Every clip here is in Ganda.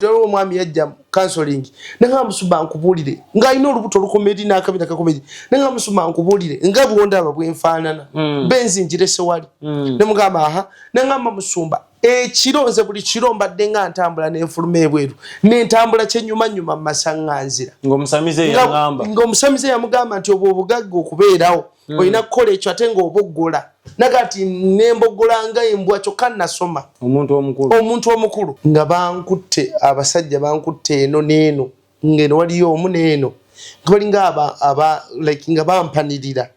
Tero omwami yajja counseling nanga musumba nkubulire nga ino olubuto lukomedi nakabira kakomedi nanga musumba nkubulire nga buwonda babwe mfanana benzi njirese wali ne mugamba aha nanga musumba ekironze buli kiromba denga ntambula ne nfulume ebweru ne ntambula kyenyuma masanganzira ngomusamize yamugamba nti obwo bugaggo okubeerawo oyina kukola ekyo ate ng'oboggola nagati nembogolanga embwa kyokka nasoma omuntu omukulu nga bankutte abasajja bankutte eno neeno ngeno waliyo omu neeno nga balinga like nga bampanirira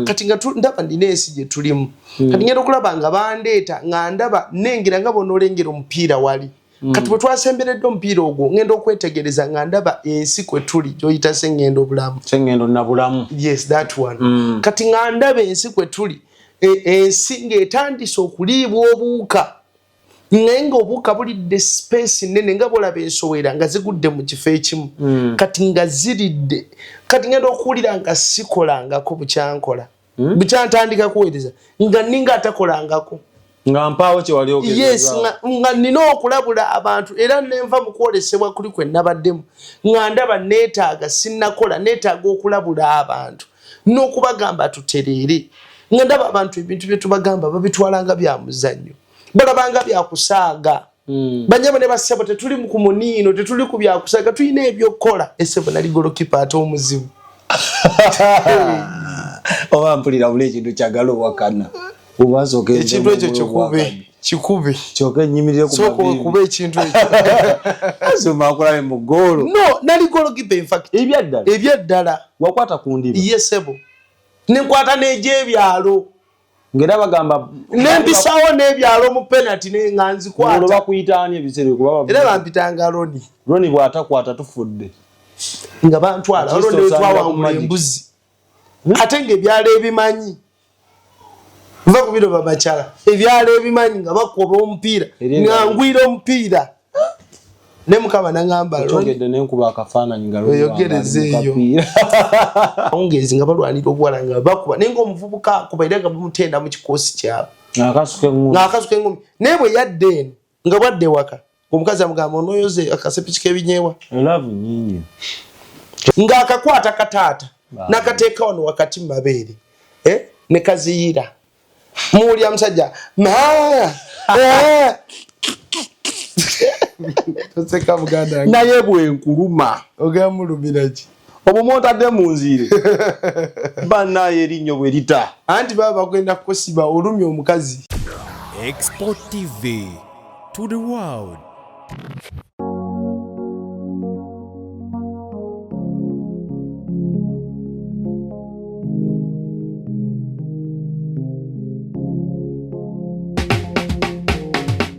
kati nga ndaba ndina ensi gye tulimu kati ngenda okulaba nga bandeeta nga ndaba nengera nga bona olengera omupiira wali kati bwe twasemberedde omupiira ogwo ngenda okwetegereza nga ndaba ensi kwe tuli gyoyita sengendo nabulamu yes that one kati nga ndaba ensi kwe tuli ensi ng'etandise okuliibwa obuuka naye ng'obuuka bulidde space nene nga bolaba ensowera nga zigudde mu kifo ekimu kati nga ziridde kati ngenda okuwulira nga sikolangako bukyankola bukyantandika kuweereza nga ninga atakolangako nga mpaawo kye wali ogeza yes nga nina okulabula abantu era nenva mu kwolesebwa kuli kwe nabaddemu nga ndaba neetaaga sinnakola neetaaga okulabula abantu n'okubagamba tutereere nga ndaba abantu ebintu bye tubagamba babitwalanga bya muzannyo balabanga bya kusaaga banyabo ne basebo tetuli mu kumuniino tetuli ku bya kusaaga tuyina ebyokukola esebo nali golokipa ate omuzibu oba mpulira buli ekintu kyagala owakana ekintu ekyo kikube kyoke nyimirire kuba ekintu ekyo asoma akulabe mu goolo no nali golokipa in fact ebyaddala wakwata ku ndiba yesebo nenkwata n'egy'ebyalo ngera bagamba nembisawo n'ebyalo mu penalty nga nzikwata bakuyitaani ebiseera kuba era bampitanga Roni bw'atakwata tufudde nga bantwala Roni twawangula embuzi ate ng'ebyalo ebimanyi nva ku biro babakyala ebyalo ebimanyi nga bakuba omupiira nga ngwira omupiira ne mukama nangamba tongedde nenkuba akafaananyi nga oyogerezeeyo ongezi nga balwanira obuwala nga bakuba naye ng'omuvubuka akuba era nga bamutenda mu kikoosi kyabwe ng'akasuka engumi naye bwe yadde eno nga bwadde waka omukazi amugamba onooyoze akasepiki k'ebinyeewa ng'akakwata kataata n'akateeka wano wakati mu mabeere ne kaziyira muwulya musajja toseka muganda naye bwenkuluma ogamulumira ki obumontadde mu nzire bannaye erinnyo bwe lita anti baba bagenda kusiba olumya omukazi. Export TV to the world.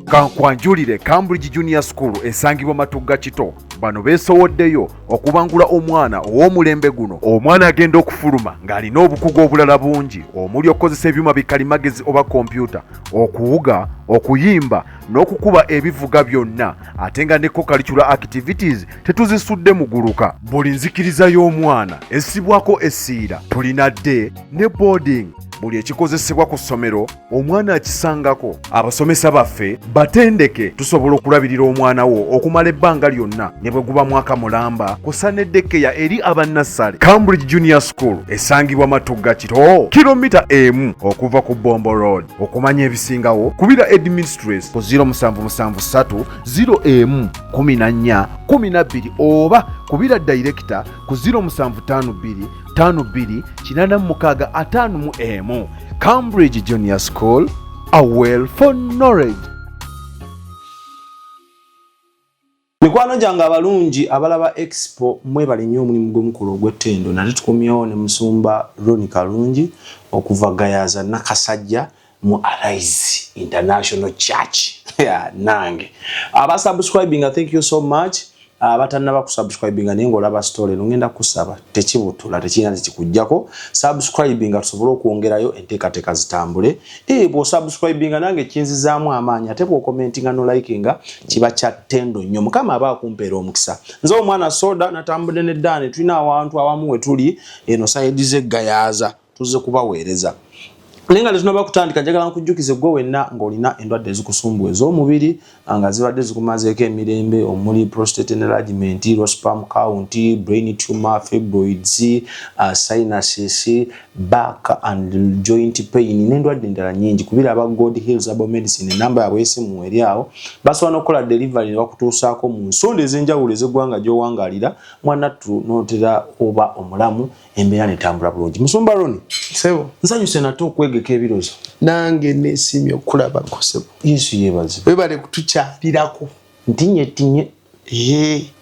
Kankwanjulire Cambridge Junior School esangibwa Matugga Kito bano beesowoddeyo okubangula omwana ow'omulembe guno. Omwana agenda okufuluma ng'alina obukugu obulala bungi omuli okukozesa ebyuma bikalimagezi oba kompyuta, okuwuga, okuyimba n'okukuba ebivuga byonna, ate nga ne co-curricular activities tetuzisudde muguluka. Buli nzikiriza y'omwana essibwako essiira, tulina day ne boarding. Buli ekikozesebwa ku ssomero omwana akisangako. Abasomesa baffe batendeke tusobola okulabirira omwana wo okumala ebbanga lyonna ne bwe guba mwaka mulamba kusa n'eddekeya eri abannassale. Cambridge Junior School esangibwa Matugga Kito, kilomita 1 okuva ku Bombo Road. Okumanya ebisingawo kubira administrator ku 0773 01 14 12 oba kubira director ku 0752 52 Cambridge Junior School, a well for knowledge. Mikwano gyange abalungi abalaba Expo mwebale nnyo omulimu gw'omukulu ogw'ettendo. Nate tukomyewo ne musumba Roni Kalungi okuva Gayaza Nakasajja mu Arise International Church. Nange abasubscribing, thank you so much. Abatanaba kusubscribing naye ng'olaba story ngenda kusaba tekibutula tekina kikujjako subscribing tusobola okwongerayo enteekateeka zitambule. Bwo subscribing nange kinzizaamu amaanyi, ate bwo commentinga no likinga kiba kya ttendo nnyo. Mukama aba akumpeera omukisa. Nze omwana soda natambudde ne Dani, tulina abantu abamu we tuli eno side ze Gayaza tuzze kubaweereza. Lenga letunaba kutandika njagala nkujjukize gwe wenna ng'olina endwadde ezikusumbuwa ez'omubiri nga zibadde zikumazeeko emirembe omuli prostate enlargement, low sperm count, brain tumor, fibroids, sinuses, back and joint pain n'endwadde endala nnyingi. Kubira aba God Heals Herbal Medicine enamba yaabwe y'essimu eri awo basobola n'okukola delivery ne bakutuusaako mu nsonda ez'enjawulo ez'eggwanga gy'owangalira mwannattu n'otera oba omulamu embeera netambula bulungi. Musumba Ronnie sebo nsanyuse nate okwegeka ebirozo nange neesimye okulabako sebo. Yesu yeebaze webale kutukyalirako ntinye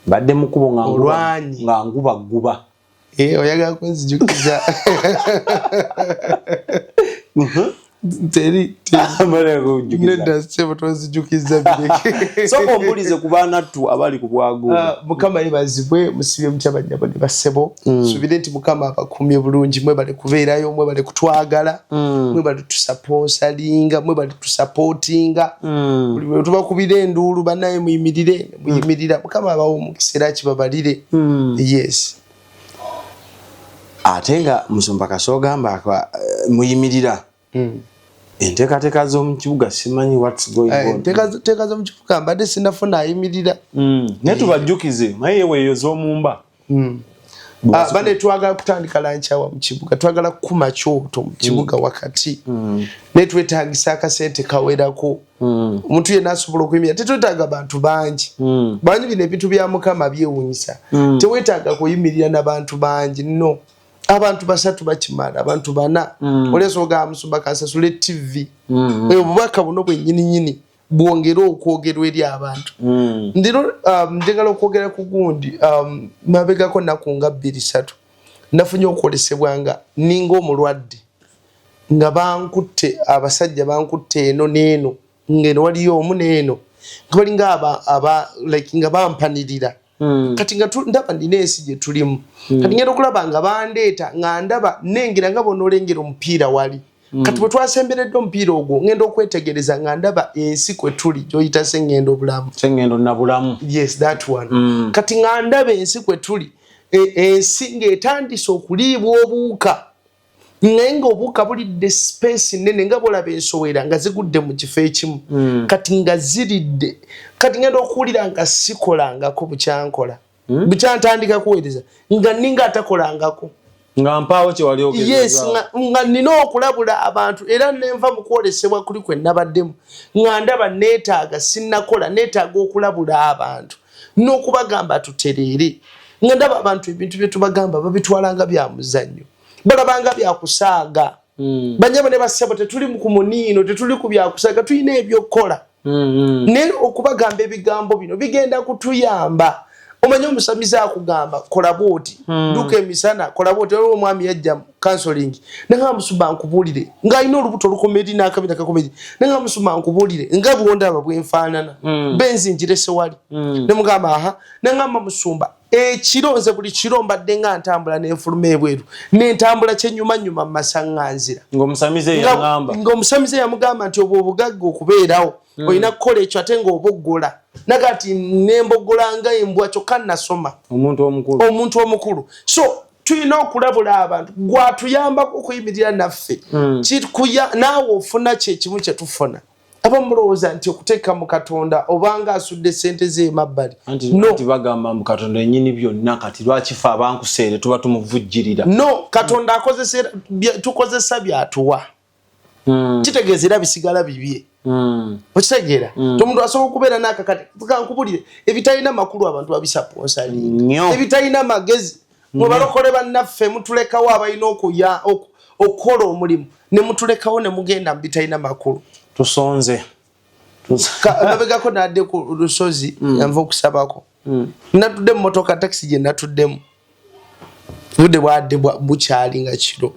badde mukubo nga ngubaguba oyagala kunzijukiza teri nedda sebo tonzijukiza bireke soko mbulize ku baanattu abali ku bwago. Mukama yebazibwe musibye mutya bannyabo ne basebo subire nti Mukama abakumye bulungi mwebale kubeerayo mwebale kutwagala mwebale tusapoosalinga mwebale tusapootinga buli lwe tubakubira enduulu bannaye muyimirira Mukama abawo mu kiseera kibabalire. Yes ate nga Musumba Kaso gamba muyimirira enteekateeka z'omu kibuga simanyi what's going on. Enteekateeka z'omu kibuga mbadde sinafuna ayimirira naye tubajjukize naye yeweeyo z'omumba. Bane twagala kutandika lanchawa mu kibuga twagala kukuma kyoto mu kibuga wakati ne twetagisa akasente kawerako omuntu yenna asobola okuyimira tetwetaaga bantu bangi bangi bino ebintu bya Mukama byewunyisa tewetaaga kuyimirira n'abantu bangi no abantu basatu bakimala abantu bana olesoga Musumba kasasule TV obubaka buno bwennyini bwongera okwogerwa eri abantu ndiro njagala okwogera ku gundi mabegako nakunga 2-3 nafunye okwolesebwa nga ninga omulwadde nga bankutte abasajja bankutte eno neeno ngeno waliyo omu neeno nga balinga aba like nga bampanirira kati nga ndaba ndina ensi gye tulimu kati ngenda okulaba nga bandeeta nga ndaba nengera nga bona olengera omupiira wali kati bwe twasemberedde omupiira ogwo ngenda okwetegereza nga ndaba ensi kwe tuli gyoyita Sengendo Bulamu. Sengendo na Bulamu. Yes, that one. Kati nga ndaba ensi kwe tuli ensi ng'etandise okuliibwa obuuka naye ng'obuuka bulidde space nene nga bolaba ensowera nga zigudde mu kifo ekimu kati nga ziridde kati ngenda okuwulira nga sikolangako bukyankola bukyantandika kuweereza nga ninga atakolangako nga mpaawo kye wali ogeza. Yes nga nina okulabula abantu era nenva mu kwolesebwa kuli kwe nabaddemu nga ndaba neetaaga sinnakola neetaaga okulabula abantu n'okubagamba tutereere nga ndaba abantu ebintu bye tubagamba babitwalanga bya muzannyo balabanga bya kusaaga banyabo ne basebo tetuli ku muniino tetuli ku bya kusaaga tulina ebyokukola ne okubagamba ebigambo bino bigenda kutuyamba. Omanyi omusamize akugamba kola bwoti duka emisana kola bwoti olwo omwami yajja counseling nanga Musumba nkubulire nga alina olubuto olukomedi n'akabina kakomedi nanga Musumba nkubulire nga buwonda ababwenfaanana benzi njirese wali ne mugamba aha nanga Musumba ekironze buli kiro mbadde nga ntambula n'enfuluma ebweru n'entambula kyenyuma nyuma masanganzira ng'omusamize yamugamba nti obwo obugagga okubeerawo oyina kukola ekyo ate ng'oboggola nagati nembogolanga embwa kyokka nasoma omuntu omukulu so tulina okulabula abantu gwatuyambako okuyimirira naffe naawe ofuna kyekimu kyetufuna abamulowooza nti okuteeka mu Katonda obanga asudde sente z'emabbali nti bagamba mu Katonda ennyini byonna kati lwakifa abankuseere tuba tumuvujjirira no Katonda tukozesa byatuwa kitegeeza era bisigala bibye okitegeera omuntu asobola okubeera n'akakati nkubulire ebitalina makulu abantu babisaponsalinga ebitalina magezi mwe balokole bannaffe mutulekawo abalina okukola omulimu ne mutulekawo ne mugenda mu bitalina makulu tusonze nabegako nadde ku lusozi yanva okusabako natudde mu motoka taxi gye natuddemu budde bwadde bukyali nga kiro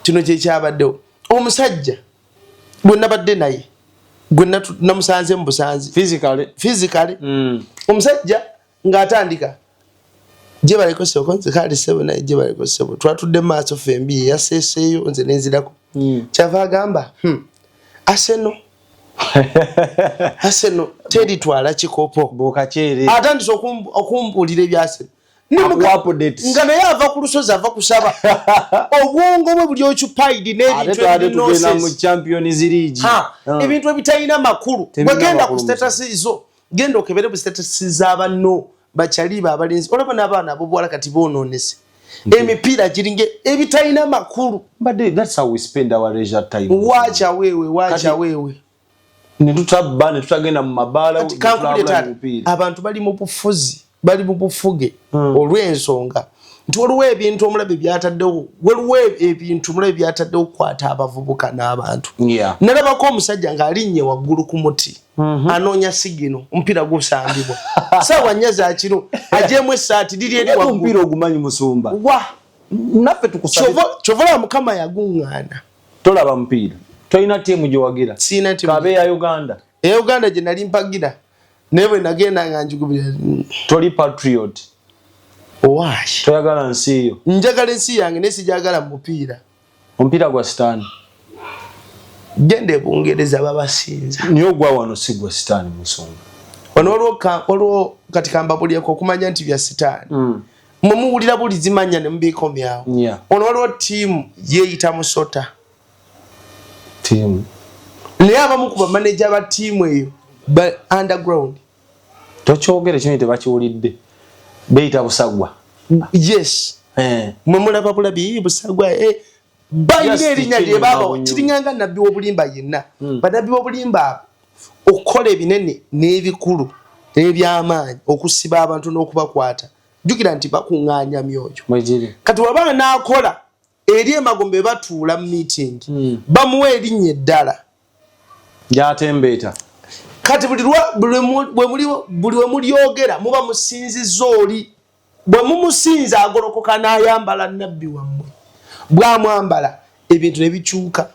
kino kyekyabaddewo omusajja gwe nabadde naye gwe namusanze mu busanzi physically omusajja ng'atandika gye baleko sebo nze kale sebo naye gye baleko sebo twatudde mu maaso fembi yaseeseeyo nze nenzirako kyava agamba Aseno teritwala kikopo bwokakyere atandise okumbulira ebyaseno update nga naye ava ku lusozi ava kusaba obwongo bwe buli occupied n'ebintu mu Champions League ebintu ebitalina makulu bwegenda ku status izo genda okebere bu status z'abanno bakyaliba abalenzi olaba n'abaana abobuwala kati boononese emipiira giringe ebitalina makulu but that's how we spend our leisure time wacha wewe ne tutagenda mu mabaala abantu bali mu bufuzi bali mu bufuge olw'ensonga nti waliwo ebintu omulabe byataddewo kukwata abavubuka n'abantu nalabako omusajja ng'alinnye waggulu ku muti anoonya sigino omupiira gusambibwa saawa nnya za kiro ajeemu essaati liri eri waggulu omupiira ogumanyi musumba naffe tukusaba kyovala mukama yaguŋŋaana tolaba mupiira tolina tiimu gye wagira kabe ya Uganda Uganda gye nali mpagira naye bwe nagenda nga njugubira toli patriot owaaki toyagala nsi yo njagala ensi yange naye sijagala mupiira omupiira gwa sitaani genda e Bungereza babasinza niye ogwa wano si gwa sitaani musumba wano waliwo kati kambabulyeko okumanya nti bya sitaani mwe muwulira buli zimanya ne mubiikomyawo ono waliwo ttiimu yeeyita Musota ttiimu naye abamu ku bamaneja ba ttiimu eyo ba underground tokyogere kino tebakiwulidde beyita Busagwa yes mwe mulaba bulabi Busagwa bayina erinnya lye baabawa kiringanga nabbi w'obulimba yenna banabbi w'obulimba okukola ebinene n'ebikulu eby'amaanyi okusiba abantu n'okubakwata jjukira nti bakuŋŋaanya myoyo kati wabanga n'akola eri emagombe batuula mu meeting bamuwa erinnya eddala gy'atembeeta kati buli we mulyogera muba musinzizza oli bwe mumusinza agolokoka n'ayambala nabbi wammwe bwamwambala ebintu ne bikyuka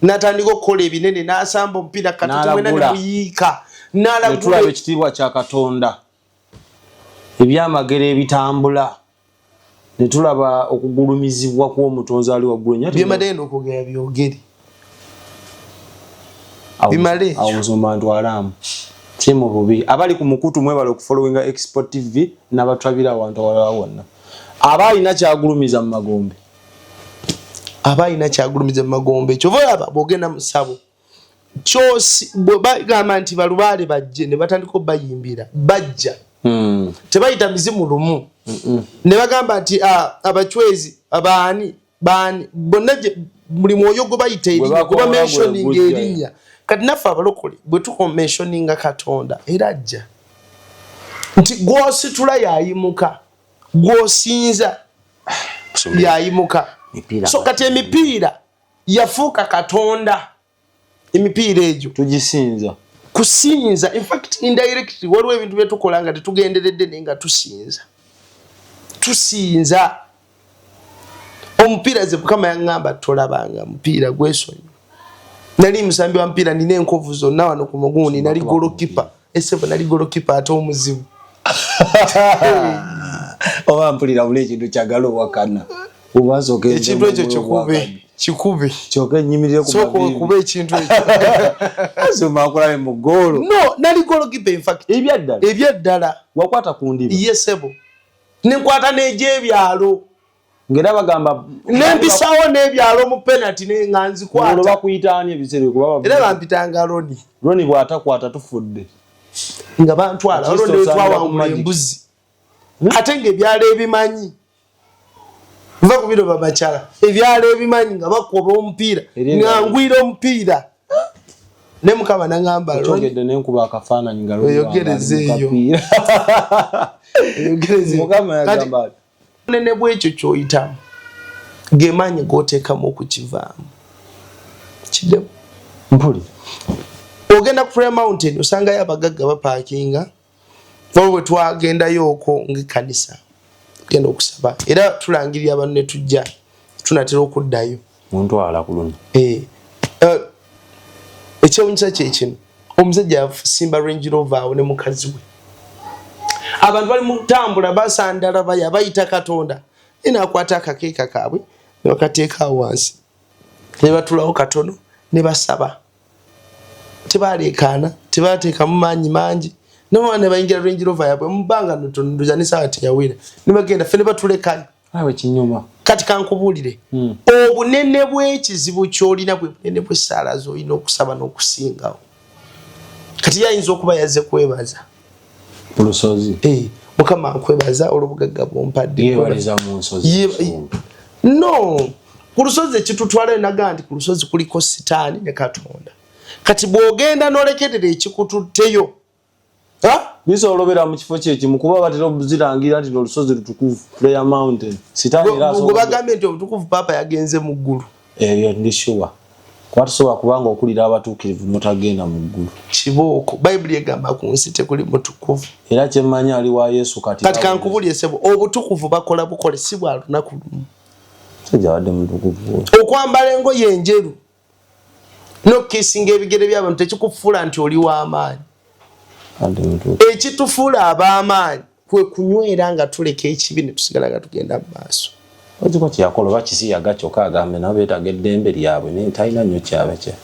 n'atandika okukola ebinene n'asamba omupiira kati mwena ne muyiika n'alagula ekitiibwa kya Katonda ebyamagero ebitambula ne tulaba okugulumizibwa kw'omutonzi ali waggulu byemadde n'okwogera byogere bimale awo musumba ntwalamu kimu bubi abali ku mukutu mwebale okufollowinga Export TV n'abatwabira awantu awalala wonna abalina kyagulumiza mu magombe kyova olaba bw'ogenda mu ssabo kyosi bwe bagamba nti balubaale bajje ne batandika bayimbira bajja tebayita mizimu lumu ne bagamba nti abachwezi abaani bonna buli mwoyo gwe bayita erinnya kuba mentioning erinnya kati naffe abalokole bwe tukomentioninga Katonda era ajja nti gw'ositula yayimuka gw'osinza yayimuka so kati emipiira yafuuka Katonda emipiira egyo tugisinza kusinza in fact indirectly waliwo ebintu bye tukola nga tetugenderedde naye nga tusinza omupiira ze Mukama yaŋŋamba tolabanga mupiira gwesonyi nali musambi wa mupiira nina enkovu zonna wano ku muguuni nali golokipa esebo nali golokipa ate omuzibu oba mpulira buli ekintu kyagala owakana ekintu ekyo kikube kyoka ennyimirire kuba ekintu ekyo asoma akulabe mu ggoolo no nali golokipa in fact ebyaddala wakwata ku ndiba yesebo nenkwata n'egy'ebyalo ngera bagamba nempisawo n'ebyalo mu penalty nga nzikwata bakuyitaani ebiseera kuba era bampitanga Roni bw'atakwata tufudde nga bantwala Roni twawangula embuzi ate ng'ebyalo ebimanyi nva ku biro babakyala ebyalo ebimanyi nga bakuba omupiira ngangwira omupiira ne Mukama n'aŋŋamba ogedde nenkuba akafaananyi nga oyogerezeeyo Mukama yagamba nene bwekyo kyoyitamu gemaanyi g'oteekamu okukivaamu kiddemu mpuli ogenda ku Prayer Mountain osangayo abagagga bapaakinga bwe twagendayo okwo ng'ekkanisa genda okusaba era tulangirira abantu ne tujja tunatera okuddayo muntwala ku luno ekyewunyisa kyekino omusajja yasimba Range Rover awo ne mukazi we abantu bali mu ntambula basandala bayita Katonda akwata akakeeka kaabwe ne bakateeka wansi ne batulawo katono ne basaba tebaleekaana tebateekamu maanyi mangi n'abaana bayingira Range Rover yabwe mubanga ntondo ni saati yawira nibagenda fene batulekanye awe kinyoma kati kankubuulire obunene bw'ekizibu kyolina bwe bunene bw'essaala z'olina okusaba n'okusingawo kati yayinza okuba yazze kwebaza Lusozi Mukama nkwebaza olw'obugagga bw'ompadde yeebaliza mu nsozi no ku lusozi ekitutwala enaga nti ku lusozi kuliko sitaani ne Katonda kati bw'ogenda n'olekerera ekikututteyo bisolobera mu kifo kyekimu kuba batera obuzirangira nti olusozi lutukuvu Prayer Mountain sitaani gwe bagambye nti obutukuvu paapa yagenze mu ggulu eyo ndi sure kuba tusobola kubanga okulira abatuukirivu n'otagenda mu ggulu kibooko bayibuli egamba ku nsi tekuli mutukuvu era kyemmanyi ali wa Yesu kati kankubulye sebo obutukuvu bakola bukole si bwa lunaku lumu sejawadde mutukuvu okwambala engoye enjeru n'okkisinga ebigere by'abantu tekikufuula nti oli w'amaanyi ekitufuula ab'amaanyi kwe kunywera nga tuleka ekibi ne tusigala nga tugenda mu maaso ojiko kyakola bakisiyaga kyokka agambe nabo beetaga eddembe lyabwe naye talina nnyo kyaba kya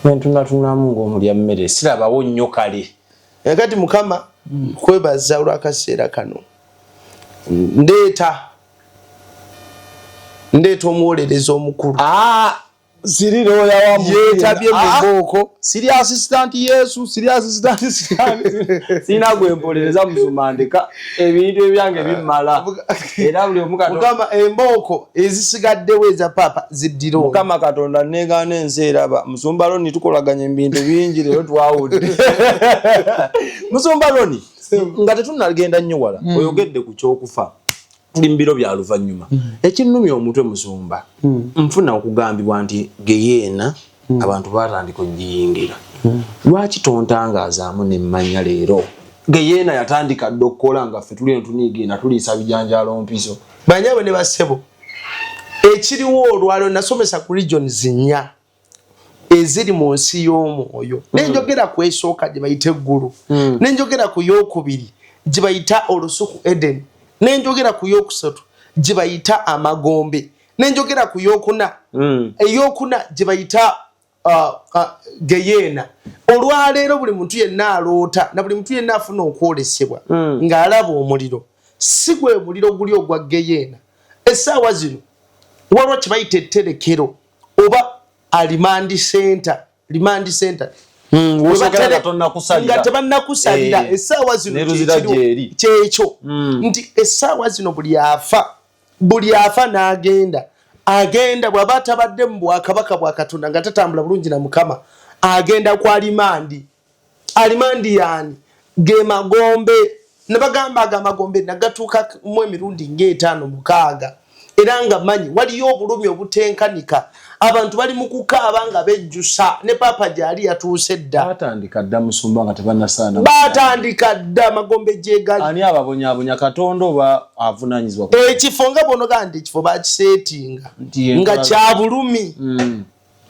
nentunatunamu ng'omulya mmere sirabawo nnyo kale kati Mukama kwebaza olw'akaseera kano ndeeta omuwolereza omukulu siri roya wa yetabye mu boko siri assistant Yesu siri assistant sina gwempolereza musumandika ebintu ebyange bimala era buli omukato Mukama emboko ezisigaddewo eza papa ziddiro Mukama Katonda negana ensi eraba Musumba Loni tukolaganya ebintu bingi lero twawudde Musumba Loni nga tetunagenda nnyo wala oyogedde ku kyokufa tuli mbiro bya luvannyuma ekinnumya omutwe Musumba nfuna okugambibwa nti geyeena abantu batandika okugiyingira lwaki tontangazaamu nemmanya leero geyeena yatandika dde okukola nga ffe tuli netuniigenda tuliisa bijanjaalo mpiso banyawe ne basebo ekiriwo olwalo nasomesa ku regions 4 eziri mu nsi y'omwoyo nenjogera ku esooka gye bayita eggulu nenjogera ku yookubiri gye bayita olusuku Eden nenjogera ku yokusatu gye bayita amagombe nenjogera ku yokuna eyokuna gye bayita geyeena olwaleero buli muntu yenna aloota na buli muntu yenna afuna okwolesebwa ng'alaba omuliro si gwe muliro guli ogwa geyeena essaawa zino waliwo kye bayita etterekero oba remand center nga tebannakusalira essaawa zino kyekyo nti essaawa zino buli afa n'agenda bw'aba atabadde mu bwakabaka bwa Katonda nga tatambula bulungi na Mukama agenda ku alimandi yani ge magombe ne bagamba amagombe nagatuuka mu emirundi nga 5-6 era nga manyi waliyo obulumi obutenkanika abantu bali mu kukaaba nga bejjusa ne papa gyali yatuuse dda batandika dda Musumba nga tebannasaana batandika dda magombe gyegali ani ababonyabonya Katonda oba avunanyizibwa ekifo nga bono gandi ekifo bakiseetinga nga kya bulumi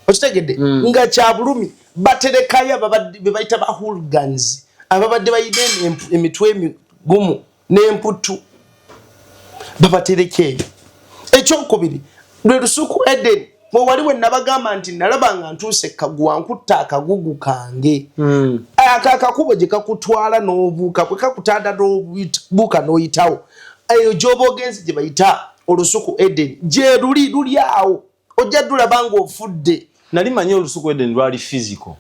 okitegedde nga kya bulumi baterekayo be bayita ba hooligans ababadde bayina emitwe emigumu n'emputu babaterekeeyo ekyokubiri lwe lusuku Eden waliwo nabagamba nti nalabanga ntuuse kaguwa nkutta akagugu kange akakubo gye kakutwala n'obuuka kwe kakutanda n'obuuka n'oyitawo eyo gy'oba ogenze gye bayita olusuku Eden gye luli awo ojja ddulaba ng'ofudde nali manyi olusuku Eden lwali physical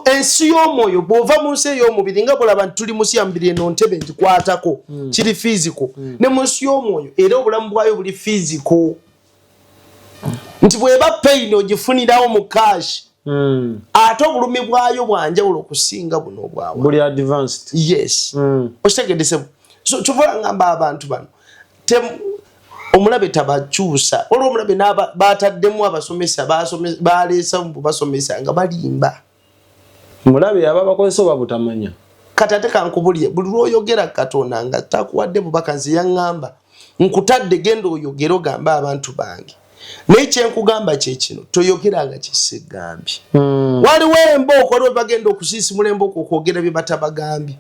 ensi y'omwoyo bw'ova mu nsi ey'omubiri nga bulaba nti tuli mu nsi ya mubiri eno ntebe ngikwatako kiri physical ne mu nsi y'omwoyo era obulamu bwayo buli physical nti bw'eba pain ogifunirawo mu cash ate obulumi bwayo bwanjawulo okusinga buno obwawa buli advanced yes okitegedde so kyova ngamba abantu bano omulabe tabakyusa olwo omulabe bataddemu abasomesa baleesa mu basomesa nga balimba mulabe aba bakozesa oba butamanya kati ate kankubulye buli lwoyogera Katonda nga takuwadde bubaka nze yaŋŋamba nkutadde genda oyogera ogambe abantu bange naye kyenkugamba kyekino toyogeranga kisegambye waliwo embooko olwo bagenda okusiisimula embooko okwogera bye batabagambye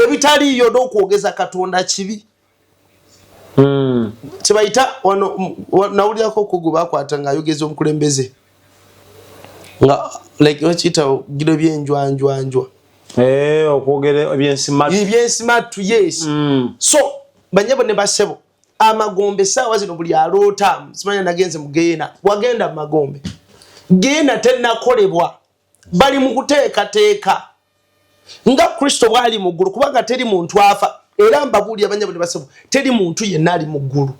ebitaliiyo n'okwogeza Katonda kibi kyebayita nawulirako okugu bakwata ng'ayogeza omukulembeze nga like wakiyita giro byenjwanjwanjwa okwogera ebyensimatu yes so banyabo ne basebo amagombe sawa zino buli alota simanya nagenze mugenda wagenda magombe gena tenakolebwa bali mu kuteeka nga Kristo bwali mu ggulu kubanga teri muntu afa era mbabuli abanyabo ne basebo teri muntu yenna ali mu ggulu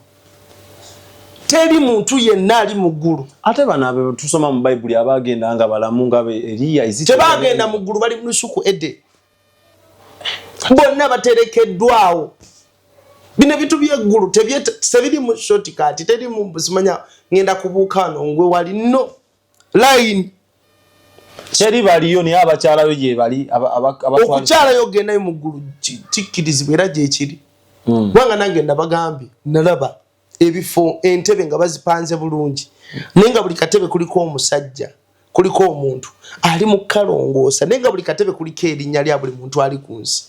teri muntu yenna ali mu ggulu ate bana abe tusoma mu Bible abagenda nga balamu nga Eliya tebagenda mu ggulu bali mu lusuku Ede bonna baterekeddwawo bino bitu byeggulu tebiri mu shortcut teri mu simanya ngenda kubuukano ngwe wali no line teri baliyo naye abakyalayo gye bali okukyalayo gendayo mu ggulu kikkirizibwa era gye kiri kubanga nange nabagambye nalaba ebifo entebe nga bazipanze bulungi naye nga buli katebe kuliko omusajja kuliko omuntu ali mu kalongoosa naye nga buli katebe kuliko erinnya lya buli muntu ali ku nsi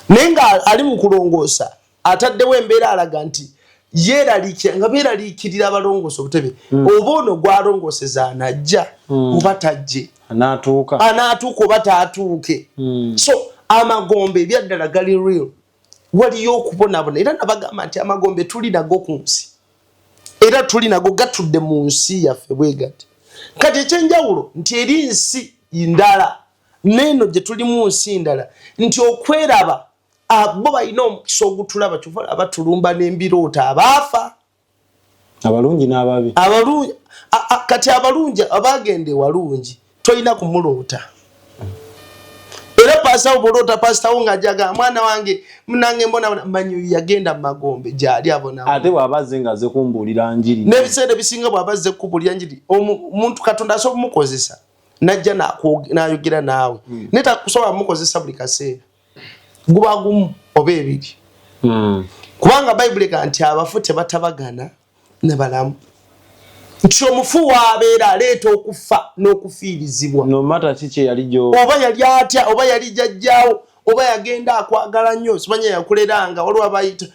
naye nga ali mu kulongoosa ataddewo embeera alaga nti yeeraliikira nga beeraliikirira abalongoosa obutebe oba ono gwalongooseza anajja oba tajje anaatuuka oba taatuuke so amagombe ebyaddala gali real waliyo okubonabona era nabagamba nti amagombe tuli nago ku nsi era tuli nago gatudde mu nsi yaffe bwegati kati ekyenjawulo nti eri nsi ndala neno gye tuli mu nsi ndala nti okweraba abo balina omukisa ogutulaba kyova abatulumba n'embiroota abaafa abalungi n'ababi kati abalungi abagenda ewalungi tolina kumuloota era pastor bolota pastor ngajaga mwana wange mnange mbona manyu yagenda magombe jali abona ate wabaze ngaze kumbulira njiri nebisede bisinga bwabaze kubulira njiri omuntu katonda so mukozesa najja nayogira nawe neta kusoba mukozesa buli kaseera gubagumu obebiri kubanga Bible kanti abafute batabagana ne balamu nti omufu wabeera aleeta okufa n'okufiirizibwa no matter chiche yalijo oba yali atya oba yali jajjaawo oba yagenda akwagala nnyo simanya yakuleranga waliwo abayita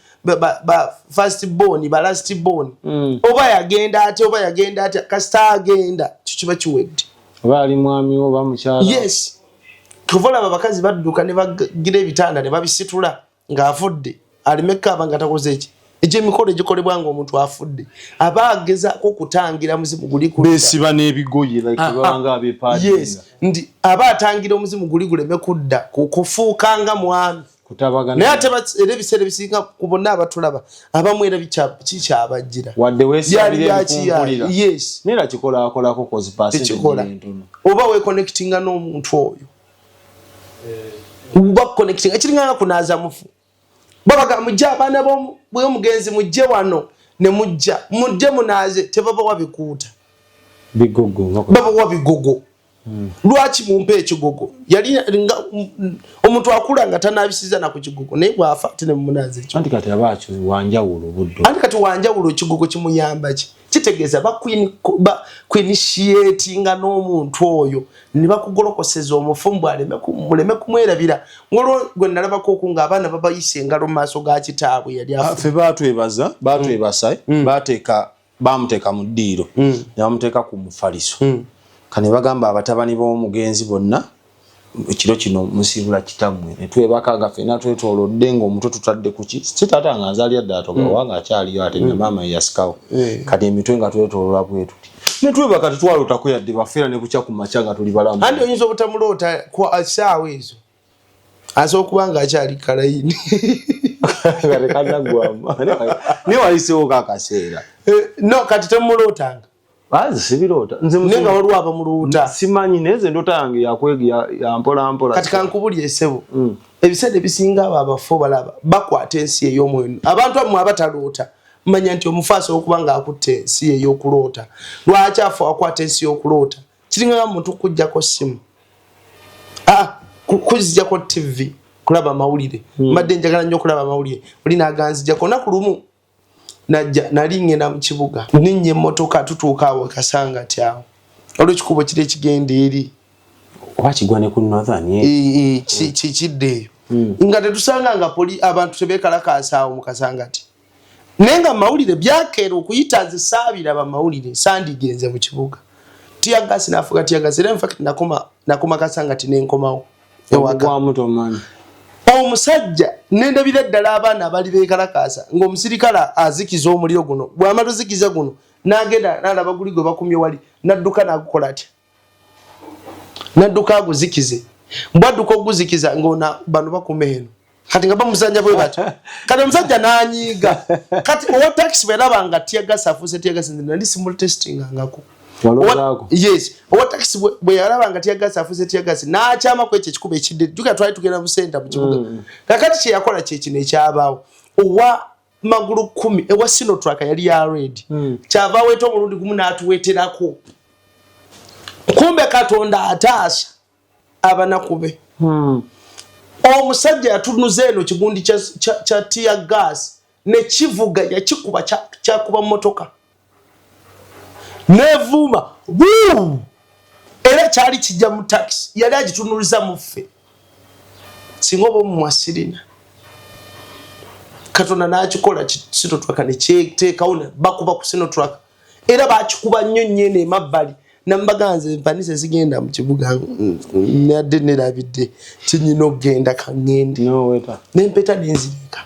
first born ba last born oba yagenda atya kasita agenda kikiba kiwedde oba ali mwami oba mukyala yes kuvola abakazi badduka ne bagira ebitanda ne babisitula ng'afudde alimeka abanga takoze eki eje mikolo gikolebwa nga omuntu afudde abageza ko kutangira muzimu guli ku besiba n'ebigoye like banga abepaji yes ndi abatangira omuzimu guli guleme kudda kufuukanga mwami kutabagana naye ate ebisere bisinga kubonna abatulaba abamwera kikyabajjira wadde wesabire kumpulira yes nera kikola akolako kozi percentage ntono oba we connectinga n'omuntu oyo uba connecting ekiringa kunaza mufu babaga mujja abana bwe mugenzi mujje wano ne mujje munaze tebaba wabikuuta bigogo baba wabigogo lwaki mumpe ekigogo yali omuntu akula nga tanabisiza na ku kigogo naye bwafa tene munaze ekyo anti kati abacho wanjawulo buddo anti kati wanjawulo kigogo kimuyamba ki kitegeeza bakwinitiate nga n'omuntu oyo ne bakugolokoseza omufumbo muleme kumwerabira ngolo gwe nalabako okunga abaana babayise engalo mu maaso ga kitaabwe yali afe batwebaza bateeka bamuteeka mu ddiiro ne bamuteeka ku mufaliso kane bagamba abatabani b'omugenzi bonna ekiro kino musibula kitammwe ne twebakaga ffena twetolodde ng'omutwe tutadde ku ki sitaata nga nzaalya ddaatoga wanga akyaliyo ate ne maama yasikawo kati emitwe nga twetolola bwe tuti ne twebaka tetwalootako yadde bafeera ne bukya ku makya nga tuli balamu andi oyinza obutamuloota ssaawa ezo asobola okuba nga akyali kalayini kati kannagwama naye waliseewo kaakaseera no kati temulootanga bazi sibiroota nze nenga waliwo abamuluuta simanyi neze ndota yange ya mpola kati kankubulya essebo ebiseera ebisinga abo abafo balaba bakwata ensi ey'omwoyo abantu amwe abataloota manya nti omufu asobola okuba nga akutte ensi ey'okuloota lwaki afa akwata ensi y'okuloota kiringa muntu kujjako simu kuzijjako TV kulaba mawulire mbadde njagala nnyo okulaba mawulire oli naganzijjako olunaku lumu nali ngenda mu kibuga ninnya emmotoka tutuuka awo kasanga tyawo olw'ekikubo kiri ekigenda eri oba kigwa ne ku northern kidde eyo nga tetusanga nga abantu tebeekalakaasa awo mu kasangati naye nga mawulire byakeera okuyita nze saabiraba mawulire sandigenze mu kibuga tiyagasi nafuuka tiyagasi era infact nakoma kasangati nenkomawo ewaka muto man omusajja nendabira ddala abaana abali bekalakasa ng'omusirikala azikiza omuliro guno bw'amala zikiza guno n'agenda n'alaba guli gwe bakumye wali n'adduka n'agukola atya n'adduka aguzikize bw'adduka oguzikiza ng'ona bano bakuma eno kati nga bamusanja bwe bati kati omusajja n'anyiiga kati owa taxi bwe yalaba nga tiyagasa afuuse tiyagasa nali simultestingangako yes owa taxi bwe yalaba nga tiyagasa afuuse tiyagasa n'akyama ku ekyo ekikuba ekidde juga twali tugenda mu senta mu kibuga kakati kye yakola kye kino ekyabaawo owa magulu 10 ewa Sinotrack yali ya red kyava weeta omulundi gumu n'atuweeterako kumbe Katonda ataasa abanakube omusajja yatunuza eno kigundi kya tear gas ne kivuga yakikuba kyakuba motoka nevuma era kyali kijja mu taxi yali agitunuliza muffe singa oba omumwasirina Katonda n'akikola Sinotrack ne kyeteekawo bakuba ku Sinotrack era bakikuba nnyo nnyene emabbali nambaganze empanisa zigenda mu kibuga nadde nerabidde kinyina okgenda kangende nempeta nenzirika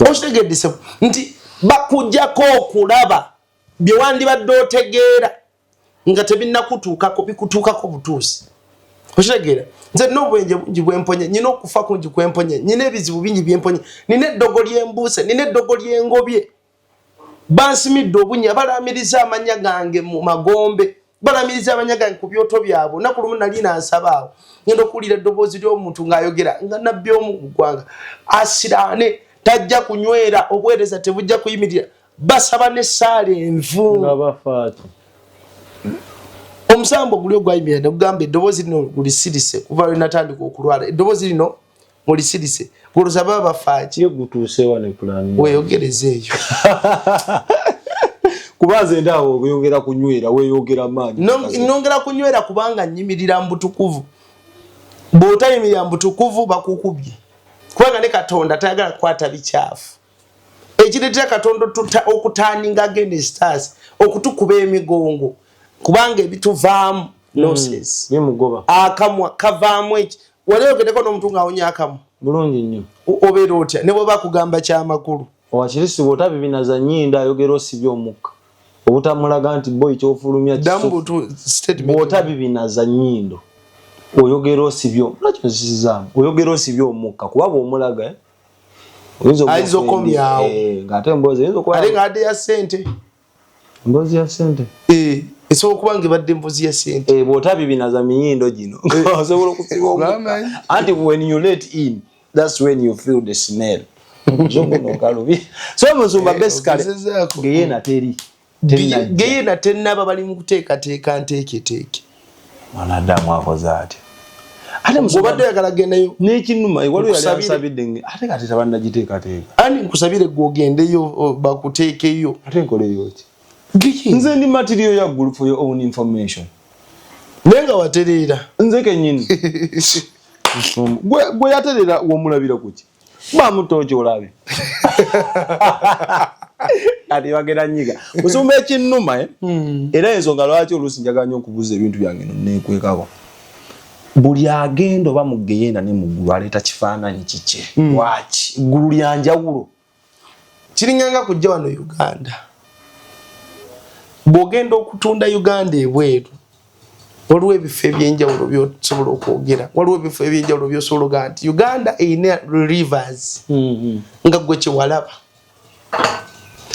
okitegedde nti bakujjako okulaba bye wandibadde otegeera nga tebinnakutuukako bikutuukako butuusi okitegera nze n'obwenje bungi bwemponye nyina okufa kungi kwemponye nyina ebizibu bingi byemponye nina eddogo lyembuuse nina eddogo lyengobye bansimidde obunya balamiriza amanya gange mu magombe balamiriza amanya gange ku byoto byabwe naku lumu nali nansaba awo ngenda okuwulira eddoboozi ly'omuntu ng'ayogera nga nabbi omu mu ggwanga asiraane tajja kunywera obuweereza tebujja kuyimirira basaba n'essaala envu omusambo guli ogwayimirira ne gugamba eddoboozi lino gulisirise kuva lwe natandika okulwala eddoboozi lino mulisirise gulusaba bafaaki gutuusewa ne pulaani weeyogereza eyo kubanze ndawo oyogera kunywera weeyogera maanyi nongera kunywera kubanga nyimirira mbutukuvu bw'otayimirira mbutukuvu bakukubye kubanga ne Katonda tayagala kukwata bikyafu ekireetera Katonda okutaaninga agenda stars okutukuba emigongo kubanga ebituvaamu nonsense bimugoba akamwa kavaamu eki waleogereko n'omuntu ng'awonya akamwa bulungi nnyo obeera otya ne bwe bakugamba ky'amakulu owakirisi bw'otabibinaza nnyindo ayogera osibye omukka obutamulaga nti boyi kyofulumya bw'otabibinaza nnyindo oyogera osibye nakyo zisizaamu oyogera osibye omukka kuba bw'omulaga ayinza okomyawo ng'ate emboozi ate ng'adde ya ssente emboozi ya ssente esobola okuba ng'ebadde emboozi ya ssente bw'otabibinaza minyindo gino osobola okusiba omukka anti when you let in that's when you feel the smell so omusumba basically geyena teri geyena tennaba bali mu kuteekateeka nteeketeeke mwanadamu akoze ati ate obadde oyagala gendayo n'ekinuma waliwo yali ansabidde ate kati tabannagiteekateeka ani nkusabire gwe ogendeyo bakuteekeyo ate nkoleyo ki nze ndi material ya group for your own information naye nga watereera nze kenyini gwe yatereera womulabira kuki bamutoki olabe ati bagenda nyiga musumba ekinnuma era ensonga lwaki oluusi njagala nnyo okubuuza ebintu byange neekwekako buli agenda oba mugeyenda ne muggulu aleeta kifaananyi kikye waki ggulu lya njawulo kiringanga kujja wano Uganda bw'ogenda okutunda Uganda ebweru waliwo ebifo ebyenjawulo byosobola okwogera waliwo ebifo ebyenjawulo byosobola oga nti Uganda eyina rivers nga gwe kyewalaba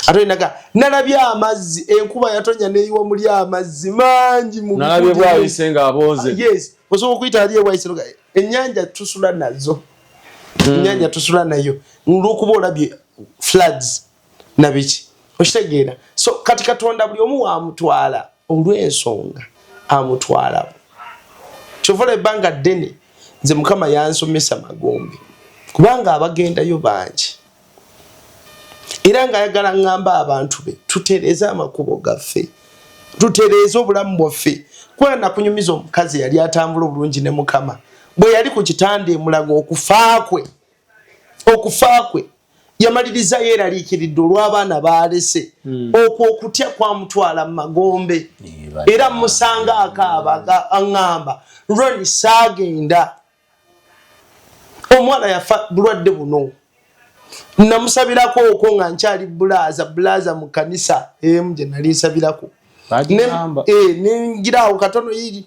ate olinaga nalabye amazzi enkuba yatonya neyiwa muli amazzi mangi nalabye bwayise ng'abooze yes osobola okuyita ali ewayise ennyanja tusula nazo ennyanja tusula nayo olw'okuba olabye floods nabiki okitegeera so kati Katonda buli omu wamutwala olw'ensonga amutwala kyovola ebbanga ddene nze Mukama yansomesa magombe kubanga abagendayo bangi era ng'ayagala ngamba abantu be tutereeze amakubo gaffe tutereeze obulamu bwaffe kuba nakunyumiza omukazi yali atambula obulungi ne Mukama bwe yali ku kitanda emulaga okufa kwe yamaliriza yeeraliikiridde olw'abaana baalese okwo okutya kwamutwala mu magombe era musanga akaaba aŋŋamba Ronnie saagenda omwana yafa bulwadde buno namusabirako okwo nga nkyali bulaza mu kanisa gye nali nsabirako nenjirawo katono yiri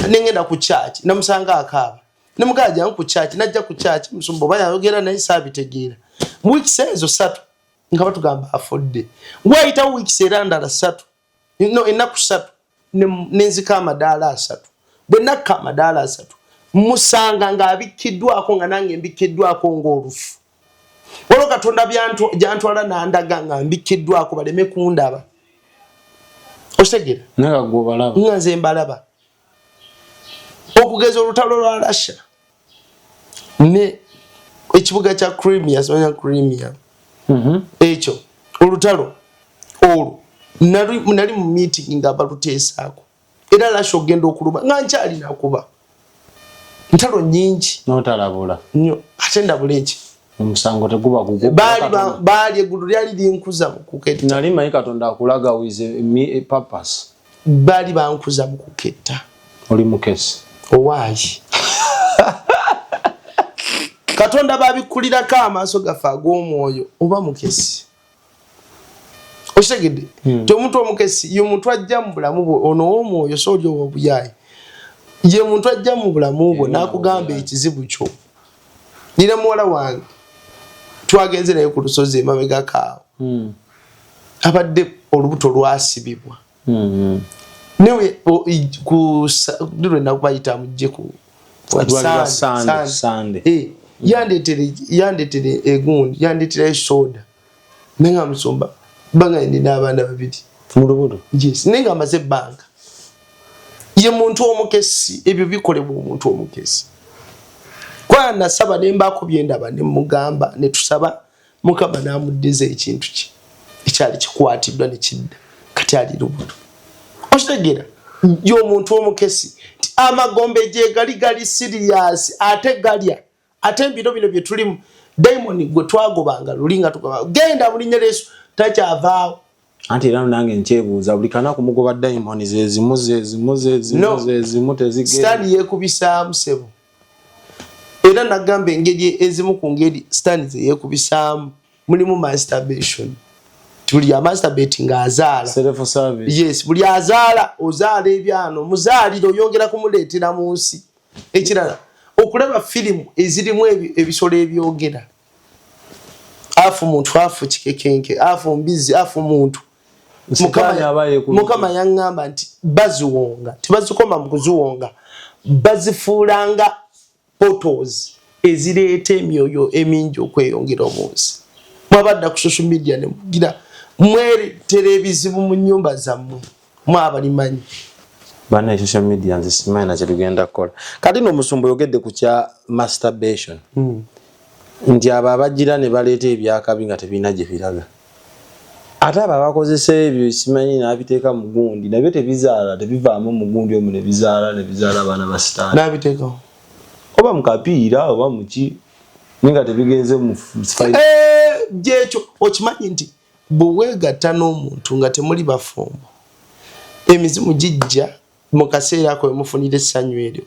nengenda ku church namusanga akaaba nemugaa jangu ku church najja ku church musumba bayayogera naye saabitegeera mu weeks ezo 3 nga batugamba afodde ngwayita weeks era ndala 3 ennaku 3 nenzika amadaala 3 bwe nakka amadaala 3 musanga nga abikiddwako nga nange mbikiddwako ng'olufu waliwo Katonda gyantwala nandaga nga mbikiddwako baleme kundaba okitegera nga nze mbalaba okugeza olutalo lwa Russia ne ekibuga kya Crimea sonya Crimea ekyo olutalo olwo nali mu meeting nga baluteesaako era Russia ogenda okuluba nga nkyali nakuba ntalo nyingi notalabula nnyo ate ndabula eki omusango teguba kugo baali eggulu lyali linkuza mu kuketta nali manyi Katonda akulaga with a purpose baali bankuza mu kuketta oli mukesi owaayi Katonda babikulirako amaaso gaffe ag'omwoyo oba mukesi okitegedde ti omuntu omukesi ye omuntu ajja mu bulamu bwe ono w'omwoyo so oli obuyaayi ye muntu ajja mu bulamu bwe n'akugamba ekizibu kyo nina muwala wange twagenze naye ku lusozi emabega kaawo abadde olubuto lwasibibwa newe lwe nakubayita mujje ku Sunday yandetere egundi yandetera soda nenga musumba banga ndina abaana babiri mu lubuto yes nenga amaze ebbanga ye muntu omukesi ebyo bikolebwa omuntu omukesi kwa nasaba nembako byendaba ne mugamba ne tusaba mukama namuddiza ekintu ki ekyali kikwatiddwa ne kidda kati ali lubuto okitegera yo muntu omukesi amagombe je gali serious ate galya ate mbino bino bye tulimu diamond gwe twagobanga lulinga tugoba genda bulinye lesu takyavaawo anti era nange nchebuuza buli kana kumugoba diamond zimu tezigenda stand yekubisaamu sebo era nagambe engeri ezimu ku ngeri stand ze yekubisaamu mulimu masturbation tuli ya masturbating azaala self service yes buli azaala ozaala ebyano muzaaliro yongera kumuleetera mu nsi ekirala okulaba filimu ezirimu ebisolo ebyogera afu muntu afu kikekenke afu mbizi afu muntu mukama yangamba nti baziwonga tibazikoma mu kuziwonga bazifuulanga photos ezireeta emyoyo emingi okweyongera omunsi mwabadda ku social media ne mugira mwereetera ebizibu mu nnyumba zammwe mwabalimanyi bana social media nze simanyi na kyetugenda kukola kati n'omusumba yogedde ku kya masturbation nti abo abagira ne baleeta ebyakabi nga tebirina gye biraga ate abo abakozesa ebyo simanyi n'abiteeka mu gundi nabyo tebizaala tebivaamu mu gundi omu ne bizaala abaana ba sitaani n'abiteekawo oba mu kapiira oba mu ki ninga tebigenze mu gyekyo okimanyi nti bwe weegatta n'omuntu nga temuli bafumbo emizimu gijja mu kaseera ako emufunira essanyu eryo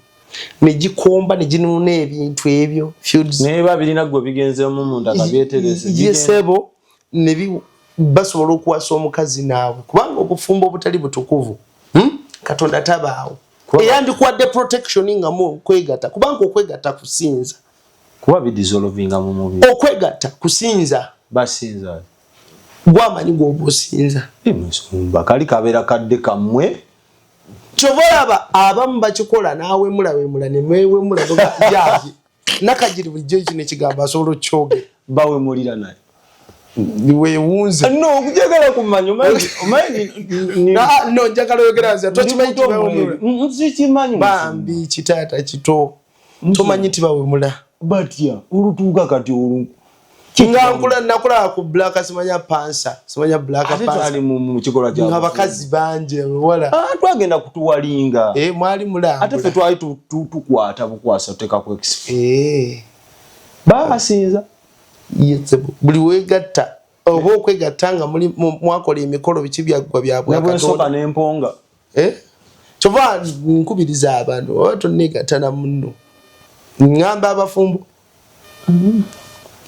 ne gikomba ne ginuuna ebintu ebyo naye babirina gwe bigenzemu munda akabyeterese yesebo ne basobola okuwasa omukazi naabwe kubanga obufumbo obutali butukuvu Katonda tabaawo era ndikuwadde protection nga mu kwegatta kubanga okwegatta kusinza kuba bidissolvinga mu mubiri okwegatta kusinza basinza gwamanyi gwoba osinza emusumba kali kabeera kadde kammwe kyobalaba abamu bakikola naawe mulawemula ne mwewemula yaabye nakagiri bulijjo ekyo nekigamba asobola okyogera bawemulira naye weewunze no okujagala kumanya no njagala oyogera nze tokimanyi nzikimanyi bambi kitaata kito tomanyi tibawemula batya olutuuka kati olu nga nakulaba ku black simanya pansa simanya black pansa ali mu kikolwa kya abakazi banje wala twagenda kutuwalinga mwali mulamba ate fe twali tukwata bukwasa teka ku experience basinza yetsebo buli wegatta oba okwegatta nga mwakola emikolo biki byaggwa byabwe Katonda n'emponga kyova nkubiriza abantu oba tonnegatta na munno ngamba abafumbo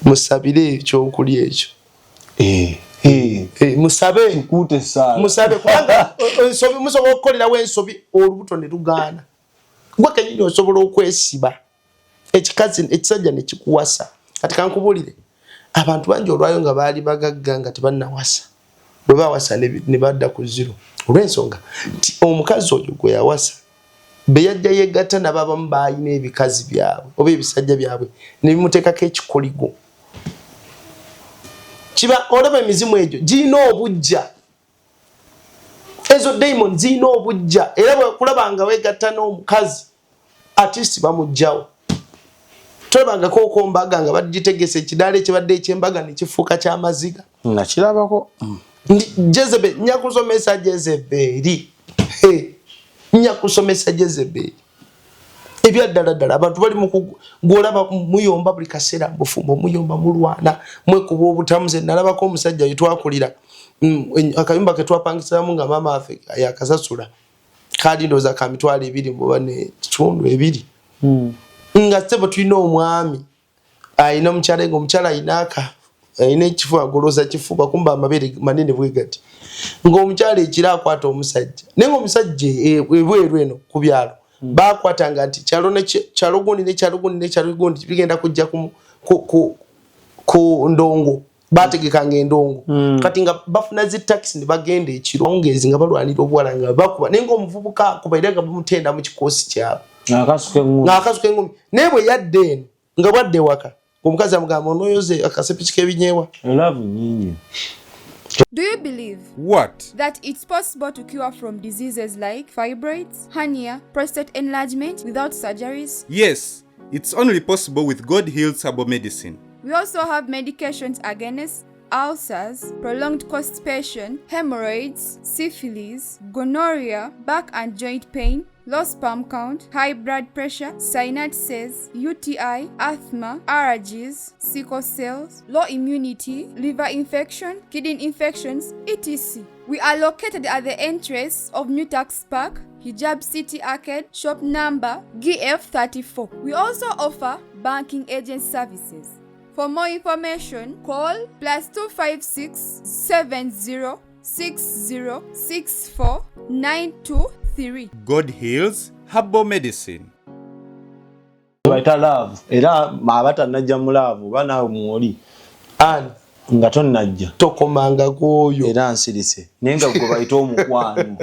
musabire ekyokulya ekyo musabe kute sana musabe kubanga ensobi musobola okukolerawo ensobi olubuto ne lugaana gwe kenyini osobola okwesiba ekisajja ne kikuwasa kati kankubulire abantu bangi olwayo nga baali bagagga nga tebannawasa bwe bawasa ne badda ku zero olw'ensonga nti omukazi oyo gwe yawasa be yajja yegatta n'ababamu baalina ebikazi byabwe oba ebisajja byabwe ne bimuteekako ekikoligo kiba olaba emizimu egyo giyina obujja ezo daimon ziyina obujja era bwe kulabanga wegatta n'omukazi artist bamugjawo tolabangako okombaga nga bagitegese ekidaala ekibadde ekyembaga nekifuuka kyamaziga nakirabako Jezebel nyakusomesa Jezebeli nyakusomesa Jezebeli ebyaddala abantu bali mukugolaba muyomba buli kaseera mbufumbo muyomba mulwana mwekuba obutamuze nalabako omusajja yetwakulira akayumba ke twapangisiramu nga mama afe yakasasula kadi ndoza ka mitwalo 2 mbone kitundu 2 nga sebo tulina omwami ayina omukyala ngo omukyala ayinaka ayina ekifuba agoloza kifuba kumba amabere manene bwegati ng'omukyala ekira akwata omusajja naye omusajja ebweru eno ku byalo bakwatanga nti kyalo gundi bigenda kujja ku ndongo bategekanga endongo kati nga bafuna zi taxi ne bagenda ekiro ngezi nga balwanira obwala nga bakuba naye ng'omuvubuka akubaire nga bamutenda mu kikosi kyabo ng'akasuka engumi naye bwe yadde eno nga bwadde waka omukazi amugamba onoyoze akasepiki k'ebinyeebwa Do you believe What? that it's possible to cure from diseases like fibroids, hernia, prostate enlargement without surgeries? Yes, it's only possible with God Heals Herbal Medicine. We also have medications against ulcers, prolonged constipation, hemorrhoids, syphilis, gonorrhea, back and joint pain, low sperm count, high blood pressure, sinuses, UTI, asthma, allergies, sickle cells, low immunity, liver infection, kidney infections, etc. We are located at the entrance of New Tax Park, Hijab City Arcade, shop number GF34. We also offer banking agent services. For more information, call +256 70 60 64 923. God Heals Herbal Medicine. baita love era mabata najja mu love bana muoli ani nga tonnajja tokomanga goyo era nsirise nenga gwe baita omukwano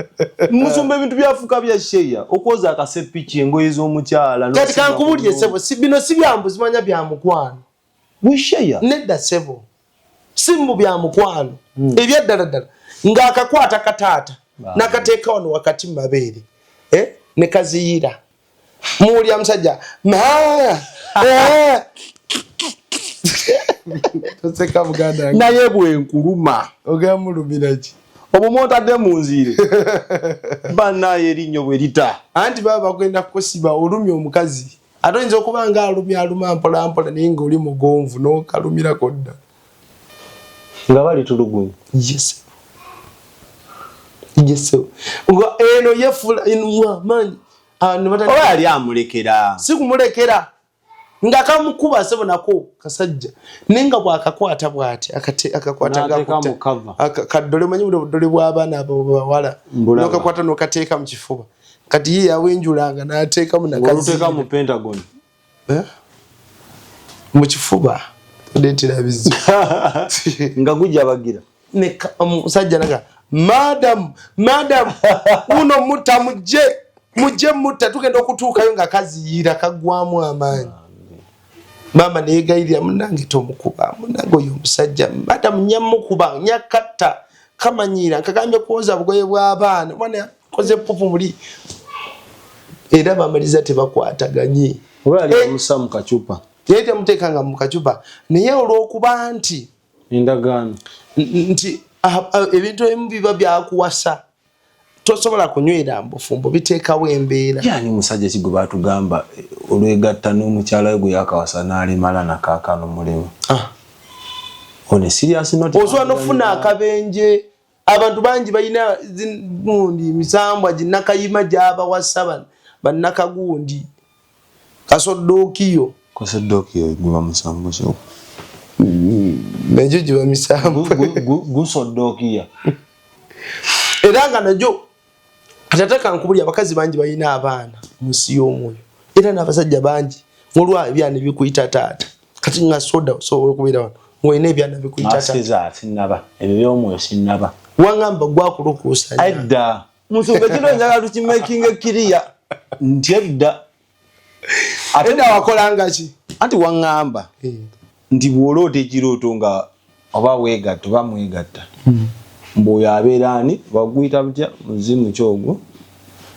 musumba ebintu byafuka bya sheya okoza akasepiki engoye z'omukyala kati kankubulye sebo bino si byambuzi manya bya mukwano wisheya nedda sebo simbu bya mukwano ebyaddala nga akakwata kataata nakateeka wano wakati mu mabeere ne kaziyira muwulya musajja toseka muganda naye bwenkuluma ogamulumira ki obumotadde mu nzire bannaye erinnyo bwe lita anti baba bagenda kusiba olumya omukazi ate oyinza okuba nga aluma mpola naye ng'oli mugonvu n'okalumirako dda nga bali tulugunya yes nga eno yefula inwa manyi oba yali amulekera si kumulekera nga kamukuba sebo nako kasajja nenga bwakakwata bwati akakwata kadole manyi budole bw'abaana abawala nokakwata nokateeka mu kifuba kati ye yawenjulanga n'ateeka mu nakateeka mu Pentagon mu kifuba ndetera bizi nga gujja bagira ne musajja naga madam uno mutta mujje mutta tugenda okutuukayo nga kaziyira kagwamu amaanyi mama neegayirira munange tomukuba munange oyo omusajja madam nyamukuba nyakatta kamanyira nkagambye kwoza bugoye bw'abaana mwana koze pupu muli era bamaliza tebakwataganye oba yali amusa mu kacupa yali temuteekanga mu kacupa naye olw'okuba nti endagaano nti ebintu ebimu biba byakuwasa tosobola kunywera mbufumbo biteekawo embeera yani musajja kigo baatugamba olwegatta n'omukyala we gwe yakawasa n'alimala nakaakano mulimu one serious not osobola n'okufuna akabenje abantu bangi balina gundi misambwa ginnakayima gy'abawasa bannakagundi kasodookiyo Kosa doki gwa musambo sho. Najo jiba misambo. Guso doki ya. Era nga najo atataka nkubulya abakazi bangi bayina abaana musi y'omwoyo. Era n'abasajja bangi mulwa ebyana bikuyita taata. Kati nga soda so okubira wano. Ngoine ebyana bikuyita taata. Asiza sinaba. Ebyo by'omwoyo sinaba. Wangamba gwakulukusa. Edda. Musumba kino njagala tukimaking kiriya. Ndedda. Atenda wakolanga ki? Anti wangamba. Ndi bwolote kiroto nga oba wegatta oba mwegatta. Mboya abeerani baguyita butya muzimu kyogo.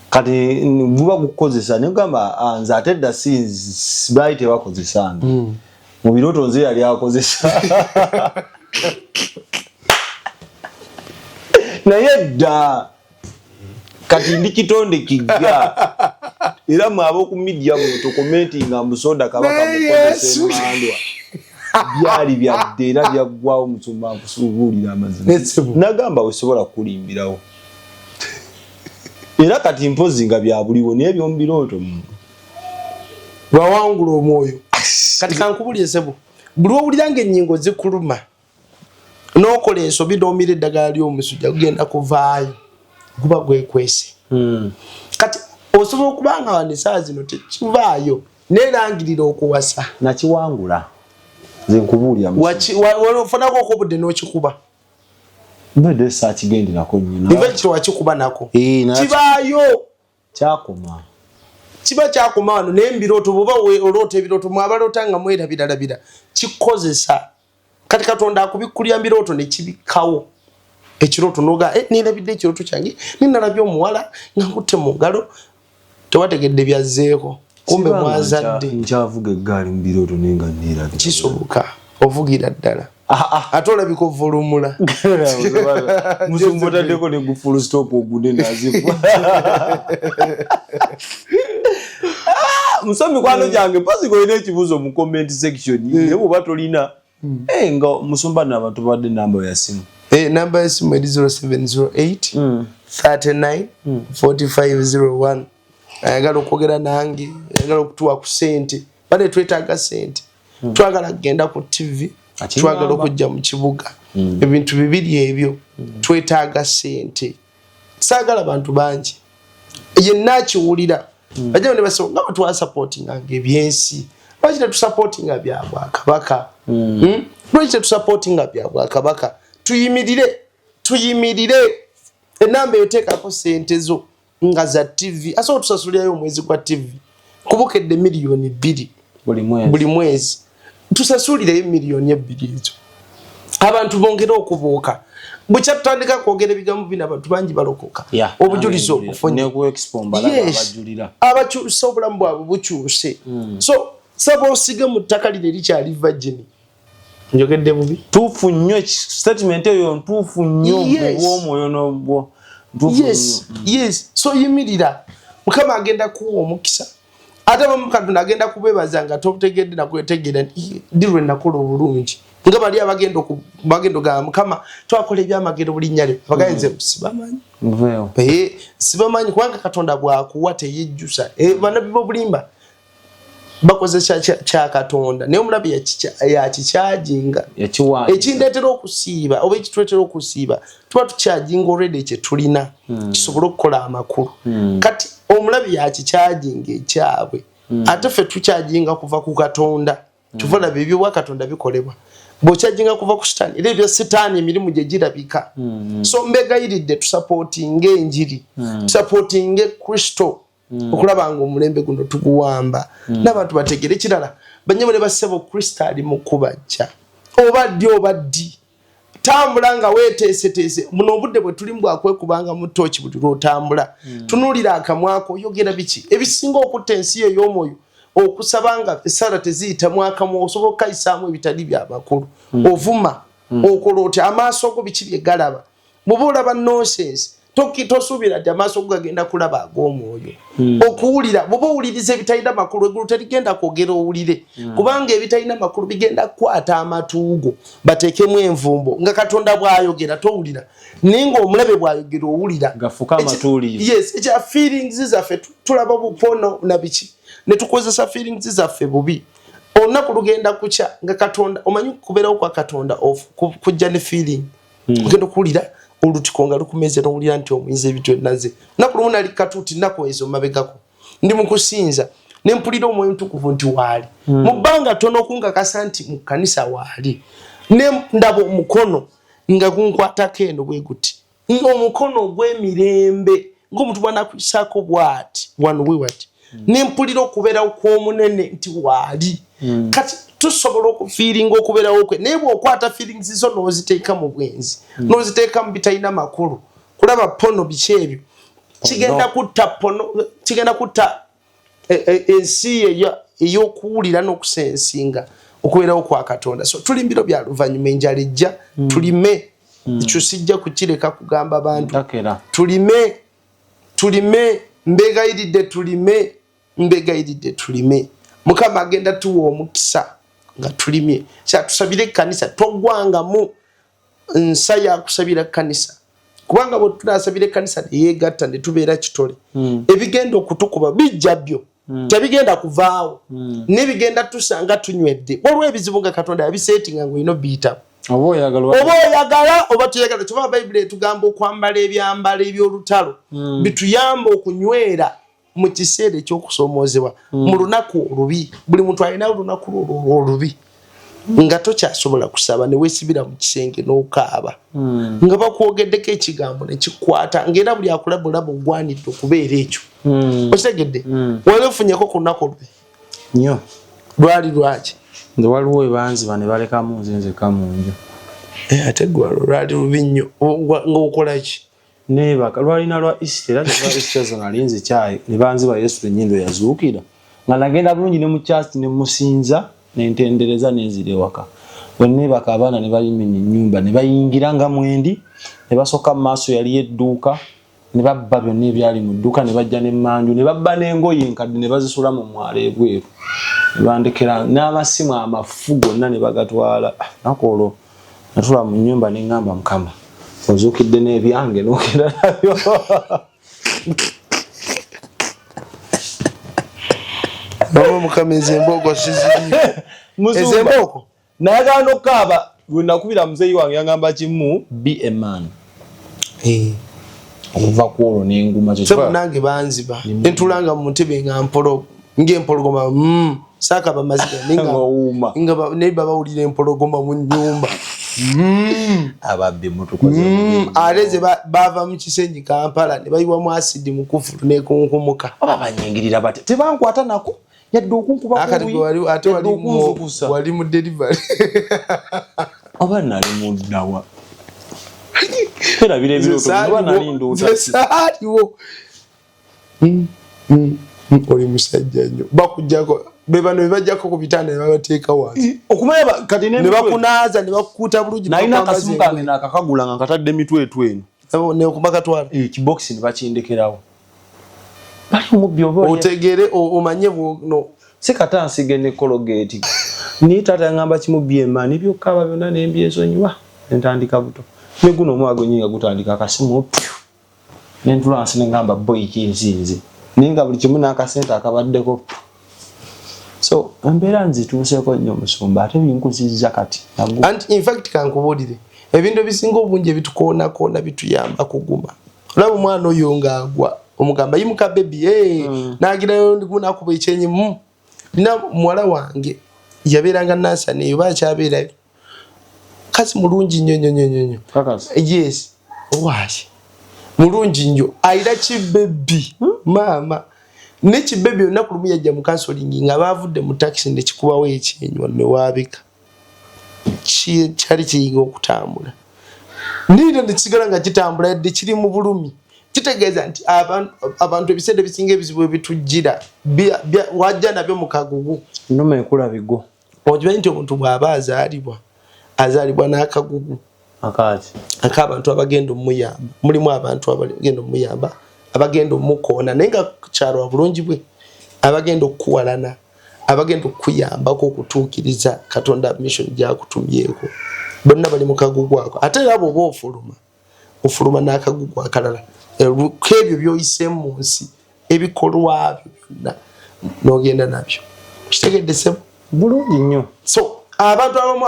Kati buba kukozesa ne gamba nze atedda si bayite bakozesana. Mu biroto nze yali akozesa. Naye dda kati ndi kitonde kiga era mwabo ku media mu commenting ambusoda kabaka mukozesa mandwa byali byaddera byagwawo musumba kusuubulira amazina nagamba wesobola kulimbirawo era kati mpozi nga byabuliwo n'ebyo mbiroto bawangula omwoyo kati kankubulye sebo buli owulirange ennyingo zikuluma n'okola ensobi n'omira eddagala ly'omusujja gugenda kuvaayo guba gwekwese kati osobola okubanga wanesaa zino tekivaayo neerangirira okuwasa nakiwangula nze nkubuulira ofunako okobudde n'okikuba mbedde saakigenderako nnyina iva kito wakikuba nako kibaayo kyakoma kiba kyakoma wano naye mbirooto bwoba oloota ebirooto mwabaloota nga mwerabiralabira kikozesa kati Katonda akubikkulya mbirooto ne kibikkawo ekirooto noga nirabidde ekirooto kyange ninalabye omuwala nga nkutte mu ngalo tewategedde byazzeeko kumbe mwazadde nkyavuga eggaali mu birooto naye nga neerabye kisoboka ovugira ddala ate olabika ovulumula musumba otaddeko ne gufulu stop ogunde naziva musomi kwano kyange mpasi koyina ekibuuzo mu comment section naye bwoba tolina nga musumba naba tubadde namba ya simu namba ya simu eri 0708 39 4501 ayagala okwogera nange ayagala okutuwa ku sente bale twetaaga sente twagala kugenda ku TV twagala okujja mu kibuga ebintu bibiri ebyo twetaaga sente saagala bantu bangi yenna akiwulira bajja ne basaba nga batwa supportinga ebyensi lwaki tetusupportinga bya Bwakabaka lwaki tetusupportinga bya Bwakabaka tuyimirire enamba eyoteekako sente zo nga za TV asobola tusasulirayo omwezi gwa TV kubukedde miliyoni 2 buli mwezi tusasulirayo miliyoni 2 ezo abantu bongera okubuuka bukya tutandika kwogera ebigambo bino abantu bangi balokoka obujulizi obufunye abakyusa obulamu bwabwe bukyuse so saba osige mu ttaka lino erikyali virgin njogedde bubi tuufu nnyo statement eyo ntuufu nnyo bw'omwoyo n'obwo yes so yimirira mukama agenda kuwa omukisa ate Katonda agenda kubebaza nga tobutegedde nakwetegeera dirwe nakola obulungi nga bali abagenda ga mukama twakola ebyamagero buli nnyale bagayenze sibamanyi sibamanyi kubanga Katonda bwakuwa teyejjusa banabi bobulimba bakozesa kya Katonda naye omulabi yakikyajinga ekindeetera okusiiba oba ekitwetera okusiiba tuba tukyajinga already kye tulina kisobola okukola amakulu kati omulabi yakikyajinga ekyabwe ate ffe tukyajinga kuva ku Katonda tuvola bibyo bwa Katonda bikolebwa bw'okyajinga kuva ku sitaani era ebyo sitaani emirimu gye girabika so mbegayiridde tusupportinge enjiri tusupportinge Kristo okulaba nga omulembe guno tuguwamba n'abantu bategere kirala banyamule basebo Kristo ali mu kubajja obaddi tambula nga weeteeseteese muno obudde bwe tulimu bwakwekubanga mu ttooki buli lw'otambula tunuulira akamwako oyogera biki ebisinga okutta ensi yo y'omwoyo okusaba nga essala teziyitamu akamwa osobola okukayisaamu ebitali bya makulu ovuma okola oti amaaso go biki bye galaba bw'oba olaba nonsense tosuubira nti amaaso go gagenda kulaba ag'omwoyo okuwulira bw'oba owuliriza ebitalina makulu eggulu terigenda kwogera owulire kubanga ebitalina makulu bigenda kukwata amatuugo bateekemu envumbo nga Katonda bw'ayogera towulira naye ng'omulabe bw'ayogera owulira gafuka amatuuliro ekya feelings zaffe tulaba bupono na biki ne tukozesa feelings zaffe bubi olunaku lugenda kucha nga Katonda omanyi kubeerawo kwa Katonda kujja ne feeling ogenda okuwulira olutiko nga lukumeze n'owulira nti omuyinza ebintu naze olunaku lumu nali katuuti nnaku ezo mabegako ndi mu kusinza ne mpulira omwoyo mutukuvu nti waali mu bbanga tono okunkakasa nti mu kkanisa waali ne ndaba omukono nga gunkwatako eno bwe guti omukono ogw'emirembe ng'omuntu bw'anakuyisaako bw'ati wano bwe wati ne mpulira okubeerawo kw'omunene nti waali kati tusobola okufiiringa okubeerawo kwe naye bw'okwata feelings zo n'oziteeka mu bwenzi n'oziteeka mu bitalina makulu kulaba pono biki ebyo kigenda kutta ensi ey'okuwulira n'okusensinga okubeerawo kwa Katonda. So tuli mbiro bya luvannyuma enjala ejja tulime ekyo sijja kukireka kugamba bantu tulime mbegayiridde tulime Mukama agenda tuwa omukisa nga tulimye tusabire ekkanisa togwangamu nsa ya kusabira ekkanisa kubanga bwe tunasabira ekkanisa neyeegatta ne tubeera kitole ebigenda okutukuba bijja byo tebigenda kuvaawo n'ebigenda tusanga tunywedde waliwo ebizibu nga Katonda yabiseetinga ng'olina obiyitamu oba oyagala oba toyagala kyova Bayibuli etugamba okwambala ebyambalo eby'olutalo bituyamba okunywera mu kiseera ekyokusoomoozebwa mu lunaku olubi buli muntu alina olunaku olubi nga tokyasobola kusaba ne weesibira mu kisenge n'okaaba nga bakwogeddeko ekigambo ne kikwata ng'era buli akulabulaba ogwanidde okubeera ekyo okitegedde wali ofunyeko ku lunaku olubi nnyo lwali lwaki nze waliwo ebanziba ne balekamu nze nzeka mu nju ate lwali lubi nnyo ng'okolaki nebaka lwalina lwa Easter era lwa Easter zona linzi chai ne banziba Yesu enyindo yazuukira nga nagenda bulungi ne mu church ne musinza nentendereza nenzire waka bwe baka abaana ne bayimenya ennyumba ne bayingira nga mwendi ne basoka mu maaso yali edduuka ne babba byonna ebyali mu dduuka ne bajja ne manju ne babba n'engoye enkadde ne bazisula mu mwala ebweru ne bandekera n'amasimu amafu gonna ne bagatwala nakolo natula mu nnyumba ne ngamba Mukama ozuukidde n'ebyange n'ogenda nabyo Mukama ezembogo siziriyo ezembogo nayagala n'okukaaba bwe nakubira muzeeyi wange yagamba kimu be a man okuva ku olwo n'enguma kyo nange banziba ntulanga mu ntebe nga ng'empologoma saakaba maziga ne babawulira empologoma mu nnyumba ababbi mutukoze aleze bava mu kisenyi Kampala ne bayiwamu asidi mu kufulu n'ekunkumuka oba banyingirira bate tebankwata nako yadde okunkuba akati wali mu delivery oba nali muddawa era birebire oba nali ndootaliwo oli musajja nnyo bakujjako bebano bebajjako ku bitanda ne babateeka wansi okumanya kati ne bakunaaza ne bakukuuta bulungi nalina akasimu kange nakakagula nga nkatadde mitwetwe eno ne okubakatwala ekibokisi ne bakindekerawo bali omubbi oba otegere omanye no si kata nsige ne Colgate ni tata ngamba kimu byema ni byokaba byonna nembyesonyiwa ntandika buto ne guno omwago nyinga gutandika akasimu nentula nsi ne ngamba boy kinzinze ninga buli kimu n'akasente akabaddeko so embeera nzituuseeko nnyo Musumba ate binkuzizza kati and in fact kankubulire ebintu ebisinga obungi ebitukoona bituyamba kuguma olaba omwana oyo ng'agwa omugamba yimuka bebi n'agirayo ndikunakuba ekyenyi nina muwala wange yabeeranga nasani eyo bakyabeerayo kasi mulungi nnyo yes owaki mulungi nnyo ayira kibebi maama nekibebi olunaku lumu yajja mu kansolingi nga baavudde mu takisi nekikubawo ekyenywa newaabika kyali kiyinga okutambula niira nekisigala nga kitambula yadde kiri mu bulumi kitegeeza nti abantu ebiseera ebisinga ebizibu ebitujjira wajja nabyo mu kagugu nnoma ekula bigo okimanyi nti omuntu bw'aba azaalibwa n'akagugu ak'abantu abagenda omuyamba mulimu abantu abagenda omuyamba abagenda omukoona naye nga kyalwa bulungi bwe abagenda okukuwalana abagenda okukuyambako okutuukiriza Katonda mission gyakutumyeko bonna bali mu kagugu ako ate era bw'oba ofuluma n'akagugu akalala k'ebyo by'oyiseemu mu nsi ebikolwa byo byonna n'ogenda nabyo kitegedde sebo bulungi nnyo. So abantu abamu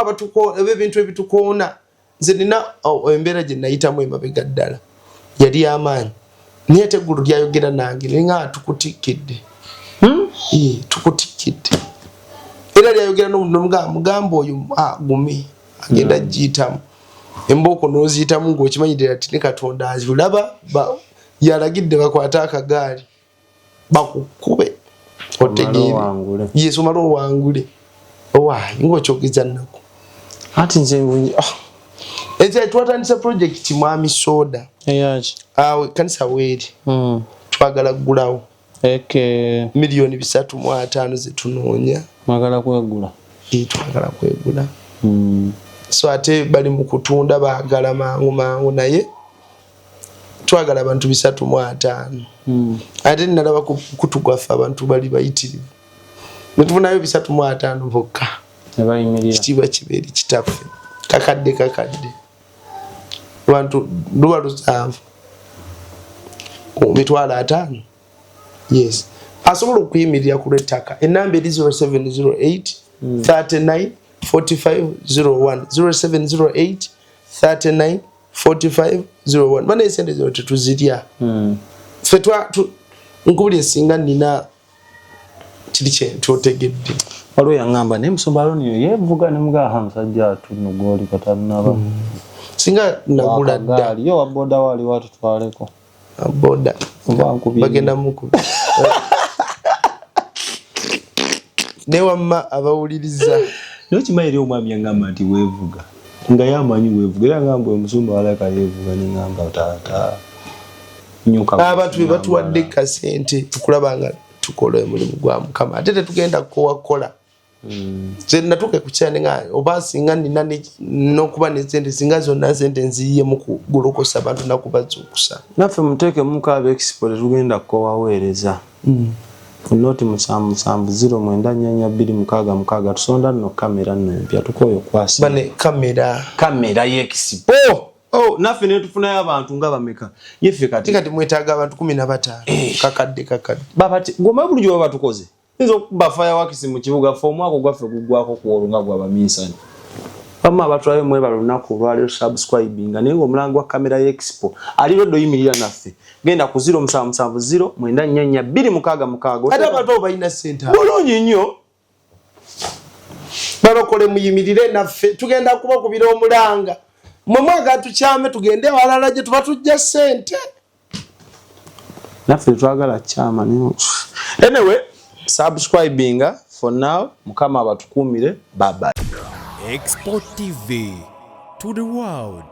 ebintu ebitukoona nze nina embeera gye nayitamu emabega ddala yali amaanyi naye ate eggulu lyayogera nange nenga tukutikidde tukutikidde era lyayogera mugamba oyo agume agenda giyitamu embooko n'oziyitamu ng'okimanyidde ati ne Katonda aziraba yalagidde bakwate akagaali bakukube otegeere yesu omala owangule owaayi ng'okyogeza nnaku ati nze ekyo twatandisa project Mwami Soda awe kanisa weeri twagala ggulawo miliyoni 3.5 zetunoonya mwagala kwegula twagala kwegula so ate bali mu kutunda baagala mangu naye twagala abantu 3.5 ate nalaba kutugwafa abantu bali bayitirivu netufunayo 3.5 bokka kitiibwa kibeeri kitaffe kakadde abantu luba 7 mitwalo 5 yes asobola okuyimirira ku lw'ettaka enamba eri 0708 39 4501 0708 39 4501 bana esente zino tetuzirya ffe nkubuli esinga nina kiri kyentotegedde waliwo yaŋŋamba naye musumba Ronnie yeevuga ne mugaha musajja atuno gwoli katanaba singa nagula dda yo waboda wali watu twaleko boda bagenda mukubi ne wamma abawuliriza nokimayiri omwami yaŋŋamba nti weevuga nga yamanyi weevuga era ngamba omusumba walaka yeevuga neŋŋamba taata abantu bebatuwadde kasente tukulaba nga tukola omulimu gwa Mukama ate tetugenda kukola nze natuuka kukyane nga oba singa nina n'okuba nesente singa zonna sente nziyiye mu kugolokosa abantu nakubazuukusa naffe muteeke mukaaba expo tetugenda kukowaweereza ku noti 77094266 tusonda nno kamera nno empya tukoyo kwasi bane kamera y'expo naffe ne tufunayo abantu nga bameka yeffe kati mwetaaga abantu 15 kakadde babati goma bulijjo baba tukoze nzo okuba fireworks mu kibuga fo omwako gwaffe gugwako kuolunga gwa baminsani bamma abatulayo mwebala lunaku olwaleero subscribinga naye ng'omulango gwa kamera y'expo ali loddo yimirira naffe genda ku 0770944266 ate abantu balina sente bulungi nnyo balokole muyimirire naffe tugenda kubakubira omulanga mwe mwaga tukyame tugende walala gye tuba tujja sente naffe twagala kyama anyway subscribinga for now mukama abatukuumire bye bye Expo TV to the world.